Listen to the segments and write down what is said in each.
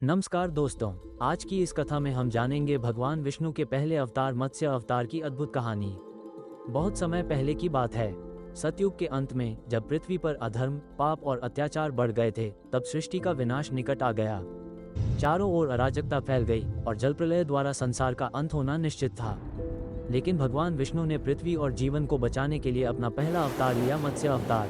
नमस्कार दोस्तों। आज की इस कथा में हम जानेंगे भगवान विष्णु के पहले अवतार मत्स्य अवतार की अद्भुत कहानी। बहुत समय पहले की बात है। सतयुग के अंत में जब पृथ्वी पर अधर्म, पाप और अत्याचार बढ़ गए थे, तब सृष्टि का विनाश निकट आ गया। चारों ओर अराजकता फैल गई और जलप्रलय द्वारा संसार का अंत होना निश्चित था। लेकिन भगवान विष्णु ने पृथ्वी और जीवन को बचाने के लिए अपना पहला अवतार लिया, मत्स्य अवतार।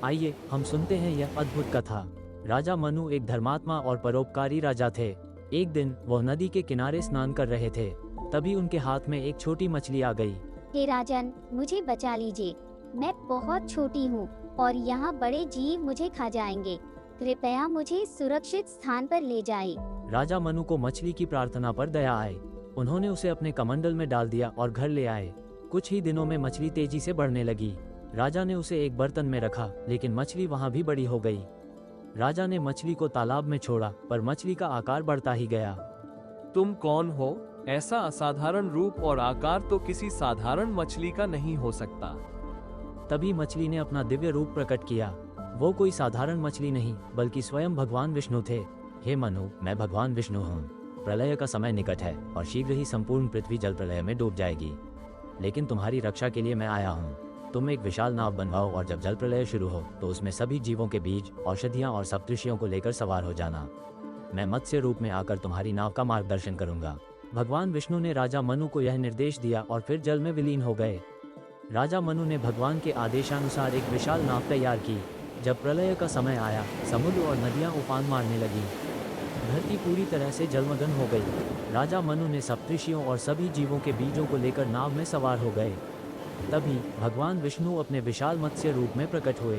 आइए हम सुनते हैं यह अद्भुत कथा। राजा मनु एक धर्मात्मा और परोपकारी राजा थे। एक दिन वह नदी के किनारे स्नान कर रहे थे। तभी उनके हाथ में एक छोटी मछली आ गई। हे राजन, मुझे बचा लीजिए। मैं बहुत छोटी हूँ और यहाँ बड़े जीव मुझे खा जाएंगे। कृपया मुझे सुरक्षित स्थान पर ले जाएं। राजा मनु को मछली की प्रार्थना पर दया आई। उन्होंने उसे अपने कमंडल में डाल दिया और घर ले आए। कुछ ही दिनों में मछली तेजी से बढ़ने लगी। राजा ने उसे एक बर्तन में रखा, लेकिन मछली वहाँ भी बड़ी हो गई। राजा ने मछली को तालाब में छोड़ा, पर मछली का आकार बढ़ता ही गया। तुम कौन हो? ऐसा असाधारण रूप और आकार तो किसी साधारण मछली का नहीं हो सकता। तभी मछली ने अपना दिव्य रूप प्रकट किया। वो कोई साधारण मछली नहीं, बल्कि स्वयं भगवान विष्णु थे। हे मनु, मैं भगवान विष्णु हूँ। प्रलय का समय निकट है और शीघ्र ही संपूर्ण पृथ्वी जल प्रलय में डूब जाएगी। लेकिन तुम्हारी रक्षा के लिए मैं आया हूँ। तुम एक विशाल नाव बनवाओ और जब जल प्रलय शुरू हो तो उसमें सभी जीवों के बीज, औषधियाँ और सप्तऋषियों को लेकर सवार हो जाना। मैं मत्स्य रूप में आकर तुम्हारी नाव का मार्गदर्शन करूंगा। भगवान विष्णु ने राजा मनु को यह निर्देश दिया और फिर जल में विलीन हो गए। राजा मनु ने भगवान के आदेशानुसार एक विशाल नाव तैयार की। जब प्रलय का समय आया, समुद्र और नदियां उफान मारने लगी। धरती पूरी तरह से जलमग्न हो गई। राजा मनु ने सप्तऋषियों और सभी जीवों के बीजों को लेकर नाव में सवार हो गए। तभी भगवान विष्णु अपने विशाल मत्स्य रूप में प्रकट हुए।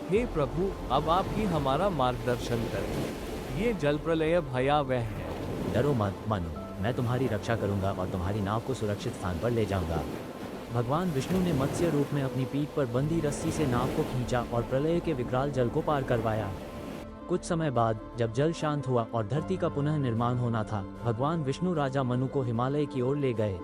हे प्रभु, अब आप ही हमारा मार्गदर्शन करें। ये जल प्रलय भयावह है। डरो मत मनु, मैं तुम्हारी रक्षा करूंगा और तुम्हारी नाव को सुरक्षित स्थान पर ले जाऊंगा। भगवान विष्णु ने मत्स्य रूप में अपनी पीठ पर बंधी रस्सी से नाव को खींचा और प्रलय के विकराल जल को पार करवाया। कुछ समय बाद जब जल शांत हुआ और धरती का पुनः निर्माण होना था, भगवान विष्णु राजा मनु को हिमालय की ओर ले गए।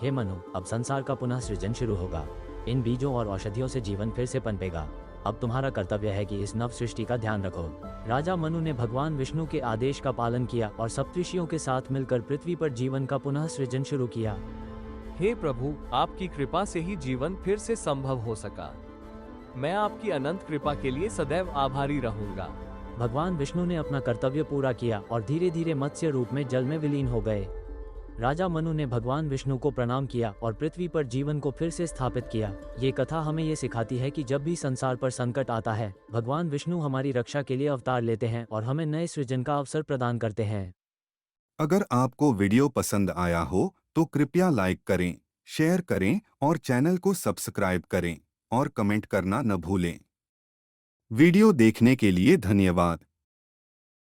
हे मनु, अब संसार का पुनः सृजन शुरू होगा। इन बीजों और औषधियों से जीवन फिर से पनपेगा। अब तुम्हारा कर्तव्य है कि इस नव सृष्टि का ध्यान रखो। राजा मनु ने भगवान विष्णु के आदेश का पालन किया और सप्तऋषियों के साथ मिलकर पृथ्वी पर जीवन का पुनः सृजन शुरू किया। हे प्रभु, आपकी कृपा से ही जीवन फिर से संभव हो सका। मैं आपकी अनंत कृपा के लिए सदैव आभारी रहूंगा। भगवान विष्णु ने अपना कर्तव्य पूरा किया और धीरे धीरे मत्स्य रूप में जल में विलीन हो गए। राजा मनु ने भगवान विष्णु को प्रणाम किया और पृथ्वी पर जीवन को फिर से स्थापित किया। ये कथा हमें ये सिखाती है कि जब भी संसार पर संकट आता है, भगवान विष्णु हमारी रक्षा के लिए अवतार लेते हैं और हमें नए सृजन का अवसर प्रदान करते हैं। अगर आपको वीडियो पसंद आया हो तो कृपया लाइक करें, शेयर करें और चैनल को सब्सक्राइब करें और कमेंट करना न भूलें। वीडियो देखने के लिए धन्यवाद।